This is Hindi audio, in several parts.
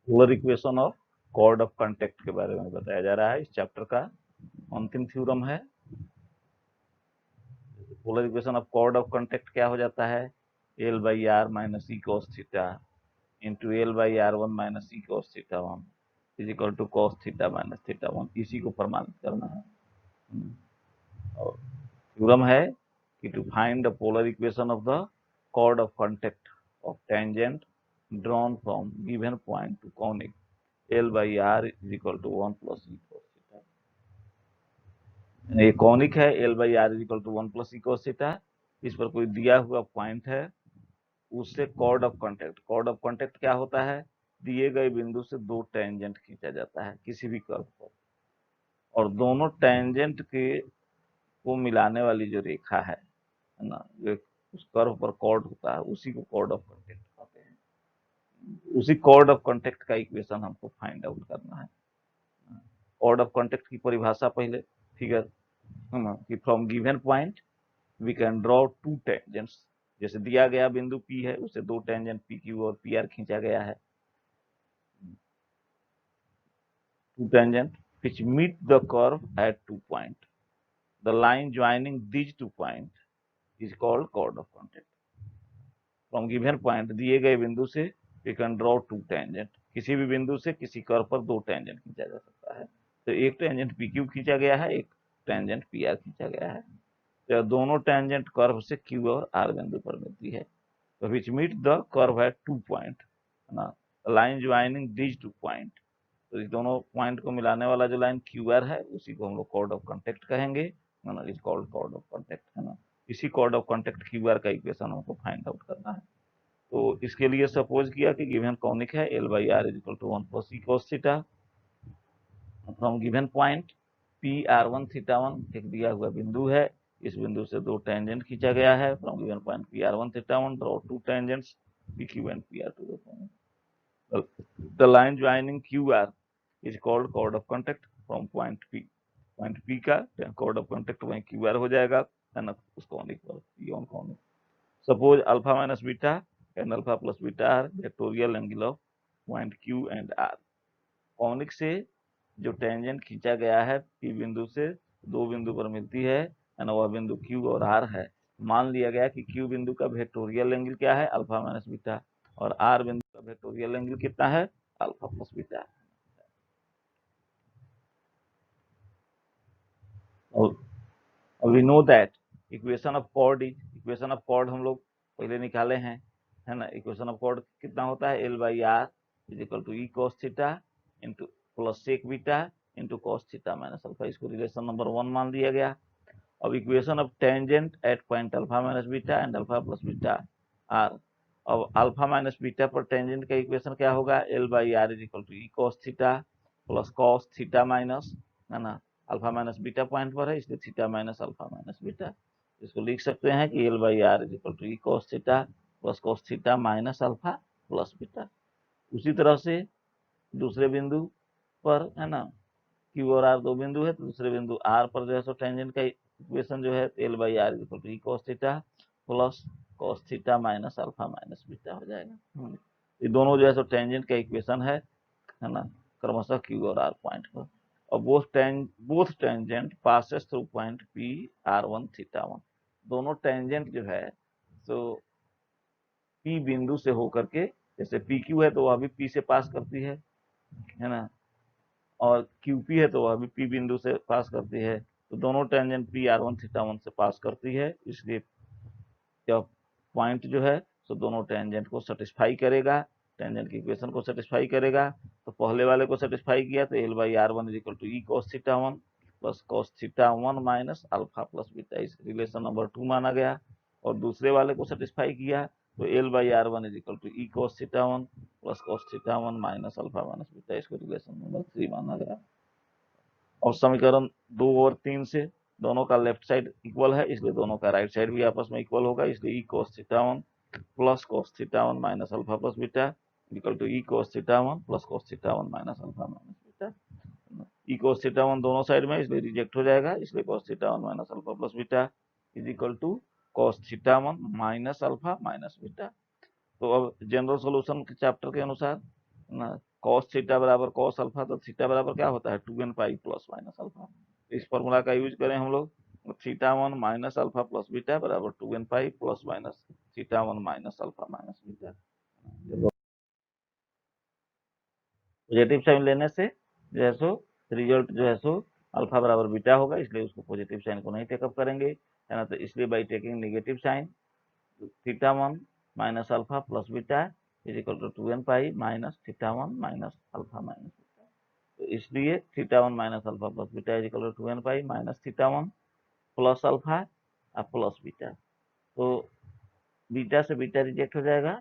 Polar equation of chord of contact के बारे में बताया जा रहा है। इस चैप्टर का अंतिम थ्योरम है। Polar equation of chord of contact क्या हो जाता है, L by R minus E cos theta into L by R one minus E cos theta one is equal to cos theta minus theta one. इसी को प्रमाणित करना है। और थ्योरम है कि to find the polar equation of the chord of contact of tangent drawn from given point to conic L by R is equal to 1 plus e cos theta। ये कॉनिक है, L by R is equal to 1 plus e cos theta। इस पर कोई दिया हुआ पॉइंट है, उससे chord of contact. Chord of contact क्या होता है, दिए गए बिंदु से दो टेंजेंट खींचा जाता है किसी भी कर्व पर, और दोनों टेंजेंट के को मिलाने वाली जो रेखा है ना, जो उस कर्व पर कॉर्ड होता है, उसी को कॉर्ड ऑफ कांटेक्ट कहते हैं। उसी कॉर्ड ऑफ कांटेक्ट का इक्वेशन हमको फाइंड आउट करना है। कॉर्ड ऑफ कांटेक्ट की परिभाषा पहले फिगर कि from given point we can draw two tangents. जैसे दिया गया बिंदु P है, उसे दो टेंजेंट PQ और PR खींचा गया है। Two tangent which meet the curve at 2 point. The line joining these 2 points is called chord of contact. From given point दिए गए बिंदु से we can draw two tangent। किसी भी बिंदु से किसी कर्व पर दो टेंजेंट खींचा जा सकता है। तो एक टेंजेंट PQ खींचा गया है, एक टेंजेंट PR खींचा गया है। तो दोनों टेंजेंट कर्व से Q और R बिंदु पर मिलती है। तो which meet the curve at 2 point, है ना, लाइन ज्वाइनिंग these 2 point। तो इस दोनों पॉइंट को मिलाने वाला जो लाइन QR है, उसी को हम लोग कॉर्ड ऑफ कांटेक्ट कहेंगे, है ना, is called chord of contact, है ना। इसी कॉर्ड ऑफ कांटेक्ट QR का इक्वेशन हमको फाइंड आउट करना है। तो इसके लिए सपोज किया कि गिवन कॉनिक है L by R is equal to 1 plus E cos theta. From given point PR1 theta 1 एक दिया हुआ बिंदु है, इस बिंदु से दो टेंजेंट खींचा गया है। From given point PR1 theta 1 draw two tangents PQ and PR to the point. The line joining QR is called chord of contact from point P। Point P का chord of contact वहीं QR हो जाएगा, है ना, उस कॉनिक पर, P on conic. Suppose alpha minus beta and alpha plus beta are vectorial angle of point Q and R। Conic से जो टेंजेंट खींचा गया है P बिंदु से दो बिंदु पर मिलती है ना, वह बिंदु Q और R है। मान लिया गया कि Q बिंदु का वेक्टोरियल एंगल क्या है, अल्फा माइनस बीटा, और R बिंदु का वेक्टोरियल एंगल कितना है, अल्फा प्लस बीटा। और we know that equation of chord is, equation of chord हम लोग पहले निकाले हैं, है ना। इक्वेशन ऑफ कॉर्ड कितना होता है, L by R is equal to E cos theta into plus sec beta into cos theta minus alpha. इसको रिलेशन नंबर 1 मान लिया गया। अब equation of tangent at point alpha minus beta and alpha plus beta R. अब अल्फा माइनस बीटा पर टेंजेंट का इक्वेशन क्या होगा, L by R is equal to E cos theta plus cos theta minus, है ना, अल्फा माइनस बीटा पॉइंट पर है इसलिए theta minus alpha minus beta. इसको लिख सकते हैं कि L by R is equal to E cos theta plus cos theta minus alpha plus beta. उसी तरह से दूसरे बिंदु पर, है ना, Q और R दो बिंदु है, तो दूसरे बिंदु R पर जो है सो टेंजेंट का इक्वेशन जो है L by R equal to E cos theta plus cos theta minus alpha minus beta हो जाएगा। ये दोनों जो है सो टेंजेंट का इक्वेशन है ना, क्रमशः Q और R पॉइंट पर। और both tangent passes through point P R1 theta 1। दोनों टेंजेंट जो है तो P बिंदु से होकर के, जैसे PQ है तो वह भी P से पास करती है ना, और QP है तो वह भी P बिंदु से पास करती है। तो दोनों टेंजेंट P R1 थीटा 1 से पास करती है, इसलिए जब पॉइंट जो है तो दोनों टेंजेंट को सेटिस्फाई करेगा, टेंजेंट की इक्वेशन को सेटिस्फाई करेगा। तो पहले वाले को सेटिस्फाई किया तो L by R one is equal to E cos theta 1 plus cos theta 1 minus alpha plus beta, इस रिलेशन नंबर 2 माना गया। और दूसरे वाले को सेटिस्फाई किया तो L by R one is equal to E cos theta 1 plus cos theta 1 minus alpha minus beta, इसको रिलेशन नंबर 3 माना गया। और समीकरण 2 और 3 से दोनों का लेफ्ट साइड इक्वल है, इसलिए दोनों का राइट साइड भी आपस में इक्वल होगा, इसलिए e cos theta 1 plus cos theta 1 minus alpha plus beta equal to E cos theta 1 plus cos theta 1 minus alpha minus beta. E cos theta 1 दोनों साइड में, इसलिए रिजेक्ट हो जाएगा, इसलिए cos theta 1 minus alpha plus beta is equal to cos theta 1 minus alpha minus beta. तो अब जनरल सॉल्यूशन के चैप्टर के अनुसार ना, कॉस थीटा बराबर कॉस अल्फा, तो थीटा बराबर क्या होता है 2n pi plus minus alpha. इस फॉर्मूला का यूज करें हम लोग, theta 1 minus alpha plus beta बराबर 2n pi plus minus theta 1 minus alpha minus beta. Positive sign लेने से जो है सो रिजल्ट जो है सो अल्फा बराबर बीटा होगा, इसलिए उसको पॉजिटिव साइन को नहीं टेकअप करेंगे, है ना। तो इसलिए by taking negative sign theta 1 minus alpha plus beta is equal to 2n pi minus theta 1 minus alpha minus beta. तो इसलिए theta 1 minus alpha plus beta is equal to 2n pi minus theta 1 plus alpha और प्लस बीटा। तो बीटा से बीटा रिजेक्ट हो जाएगा,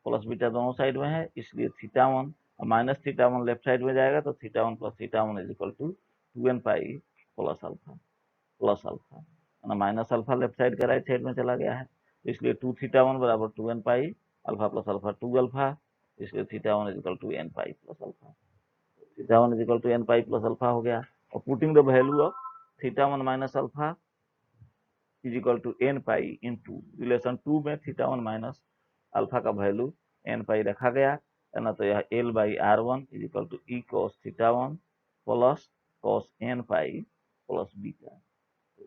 प्लस बीटा दोनों साइड में है, इसलिए थीटा 1 और माइनस थीटा 1 लेफ्ट साइड में जाएगा, तो theta 1 plus theta 1 is equal to 2n pi plus alpha ना, माइनस अल्फा लेफ्ट साइड का राइट साइड में चला गया है, इसलिए 2 थीटा 1 बराबर 2n pi alpha plus alpha 2 alpha, इसलिए theta 1 is equal to n pi plus alpha. Theta 1 is equal to n pi plus alpha हो गया, और putting the value of theta 1 minus alpha is equal to n pi into relation 2 में थीटा 1 माइनस अल्फा का वैल्यू n पाई रखा गया है ना। तो यह l by R one is equal to E cos theta 1 plus cos n pi plus beta.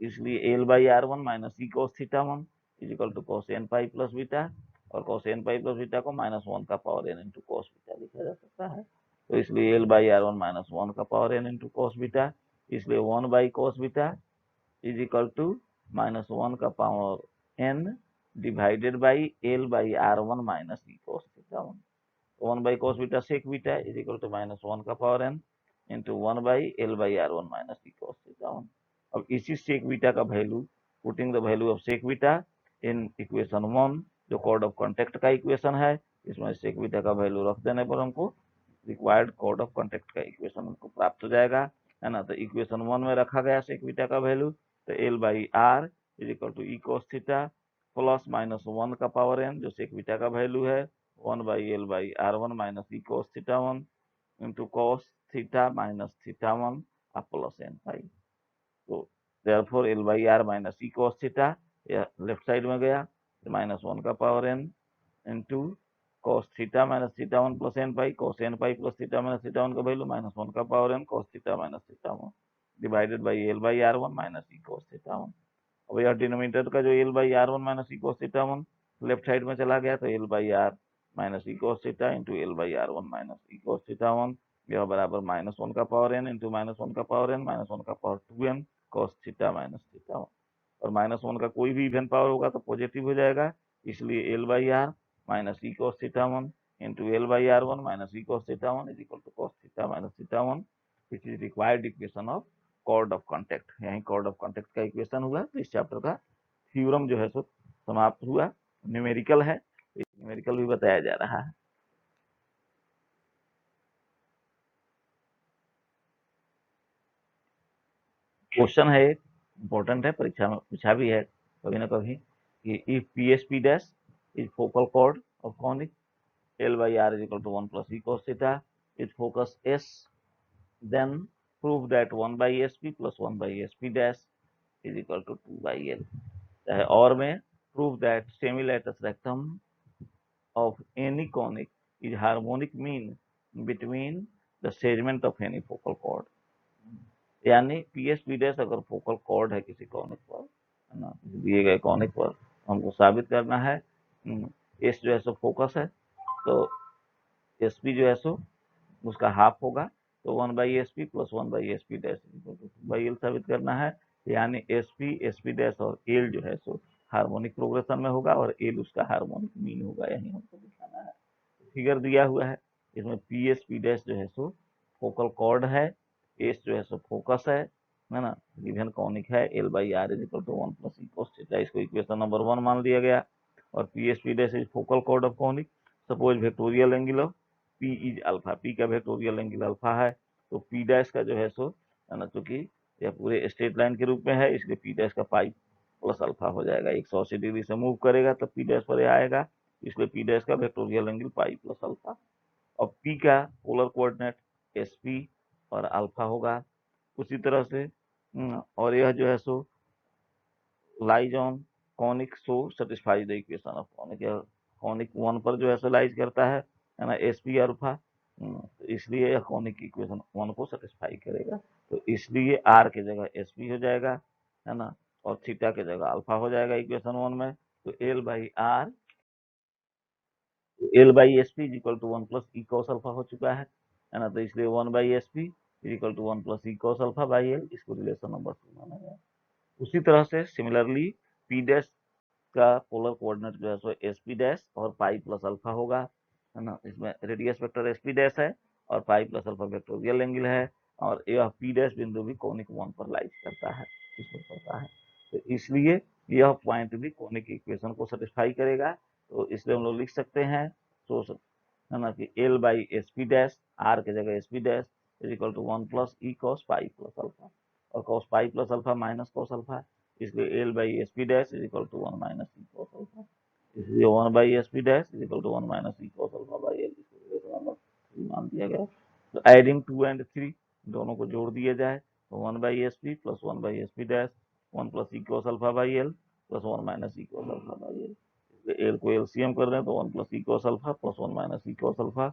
इसलिए l by R one minus E cos theta 1 is equal to cos n pi plus beta, और cos n pi plus beta को -1 का power n into cos beta लिखा जा सकता है। तो इसलिए l by R one minus 1 का power n into cos beta, इसलिए 1 by cos beta is equal to -1 का power n divided by l by R one minus E cos theta 1। 1 by cos beta sec beta is equal to -1 का power n into 1 by l by R one minus E cos theta 1। अब इसी सेक बीटा का value, putting the value of sec beta in equation 1 जो कोड ऑफ कॉन्टेक्ट का इक्वेशन है, इसमें सेक बीटा का वैल्यू रख देने पर हमको रिक्वायर्ड कोड ऑफ कॉन्टेक्ट का इक्वेशन हमको प्राप्त हो जाएगा, है ना। तो इक्वेशन 1 में रखा गया सेक बीटा का वैल्यू, तो l by R is equal to E cos theta plus -1 का पावर n जो सेक बीटा का वैल्यू है 1 by l by R one minus E cos theta 1 into cos theta minus theta 1 plus n pi. तो therefore l by R minus E cos theta left side में गया, -1 का power n into cos theta minus theta 1 plus n pi, cos n pi plus theta minus theta 1 का वैल्यू -1 का power n cos theta minus theta 1 divided by l by R one minus E cos theta 1। अब यह डिनोमिनेटर का जो l by R one minus E cos theta 1 left side में चला गया, तो l by R minus E cos theta into l by R one minus E cos theta 1, यह बराबर -1 का पावर n इंटू -1 का पावर n -1 का power 2n cos theta minus theta 1। और -1 का कोई भी इवन पावर होगा तो पॉजिटिव हो जाएगा, इसलिए l by R minus E cos theta 1 into l by R one minus E cos theta 1 is equal to cos theta minus theta 1, which is required equation of chord of contact. यही कॉर्ड ऑफ कॉन्टेक्ट का इक्वेशन हुआ, तो इस चैप्टर का थ्योरम जो है सो समाप्त हुआ। न्यूमेरिकल है, न्यूमेरिकल भी बताया जा रहा है। क्वेश्चन है एक इम्पोर्टेंट है, परीक्षा में पूछा भी है कभी ना कभी, कि if P S P dash is focal chord of conic l by r is equal to 1 plus e cos theta is focus s, then prove that 1 by sp plus 1 by sp dash is equal to 2 by l। चाहे और में prove that semilatus rectum of any conic is harmonic mean between the segment of any focal chord। यानी पी एस पी डैश अगर फोकल कॉर्ड है किसी कॉनिक पर, है ना, दिए गए कॉनिक पर, हमको साबित करना है एस जो है सो फोकस है, तो एस पी जो है सो उसका हाफ होगा, तो 1 by S P plus 1 by S P dash by L साबित करना है। यानी एस पी डैश और एल जो है सो हार्मोनिक प्रोग्रेशन में होगा और एल उसका हार्मोनिक मीन होगा, यही हमको दिखाना है। फिगर दिया हुआ है, इसमें पी एस पी डैश जो है सो फोकल कॉर्ड है, एस जो है सो फोकस है ना, गिवन कॉनिक है, L by R is equal to 1 plus E cos theta, इसको इक्वेशन नंबर 1 मान लिया गया। और P S P dash is focal chord of conic, suppose vectorial angle of P is alpha, P का वेक्टोरियल एंगल अल्फा है, तो पी डैश का जो है सो, है ना, चूंकि यह पूरे स्ट्रेट लाइन के रूप में है, इसलिए पी डैश का पाई प्लस अल्फा हो जाएगा, 180 डिग्री से मूव करेगा तो पी डैश पर आएगा, इसलिए पी डैश का vectorial angle pi plus alpha. और पी का पोलर कोऑर्डिनेट एस पी और अल्फा होगा उसी तरह से। और यह जो है so lies on conic so satisfy the equation of conic, conic 1 पर जो है सो लाइज करता है ना, एस पी अल्फा, तो इसलिए यह कॉनिक इक्वेशन 1 को सेटिस्फाई करेगा। तो इसलिए आर की जगह एस पी हो जाएगा, है ना, और थीटा की जगह अल्फा हो जाएगा इक्वेशन 1 में। तो L by R, L by S P is equal to 1 plus E cos alpha हो चुका है ना। तो इसलिए 1 by S P is equal to 1 plus E cos alpha by L, इसको रिलेशन नंबर 2 माना गया। उसी तरह से सिमिलरली पी डैश का पोलर कोऑर्डिनेट जो है सो एस पी डैश और पाई प्लस अल्फा होगा, है ना। इसमें radius vector S P dash है और पाई प्लस अल्फा वेक्टोरियल एंगल है, और यह पी डैश बिंदु भी कोनिक 1 पर लाइज करता है, इसमें पड़ता है। तो इसलिए यह पॉइंट भी कोनिक इक्वेशन को सेटिस्फाई करेगा। तो इसलिए हम लोग लिख सकते हैं, तो है ना, कि L by S P dash, R की जगह S P dash is equal to 1 plus E cos pi plus alpha, और cos pi plus alpha minus cos alpha, इसलिए L by S P dash is equal to 1 minus E cos alpha, इसलिए 1 by S P dash is equal to 1 minus E cos alpha by L, इसको रिलेशन नंबर 3 मान दिया गया। तो एडिंग 2 एंड 3 दोनों को जोड़ दिया जाए, तो 1 by S P plus 1 by S P dash 1 plus E cos alpha by L plus 1 minus E cos alpha by L. L को एलसीएम कर दें तो 1 प्लस ई कॉस अल्फा प्लस 1 माइनस ई कॉस अल्फा,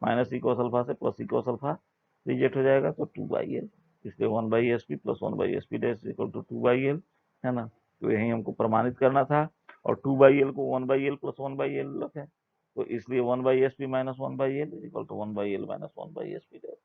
माइनस ई कॉस अल्फा से प्लस ई कॉस अल्फा रिजेक्ट हो जाएगा, तो 2 बाई एल, इसलिए 1 by S P plus 1 by S P dash equal to 2 by L, है ना। तो यही हमको प्रमाणित करना था, और 2 बाई एल को 1 by L plus 1 by L रखें, तो इसलिए 1 by S P minus 1 by L equal to 1 by L minus 1 by S P dash.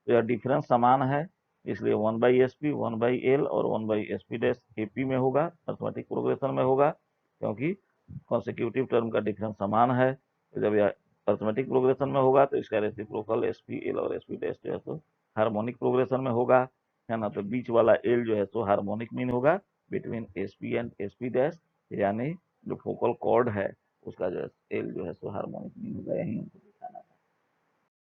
तो यह डिफरेंस समान है, इसलिए 1 by S P 1 by L और 1 by S P dash AP में होगा, अर्थमेटिक प्रोग्रेशन में होगा, क्योंकि कॉन्सिक्यूटिव टर्म का डिफरेंस समान है। तो जब यह अर्थमेटिक प्रोग्रेशन में होगा तो इसका रेसिप्रोकल एस पी एल और एस पी डैश जो है तो हार्मोनिक प्रोग्रेशन में होगा, है ना। तो बीच वाला एल जो है तो हार्मोनिक मीन होगा between S P and S P dash, यानी जो फोकल कॉर्ड है उसका जो एल जो है सो हार्मोनिक मीन होगा, यही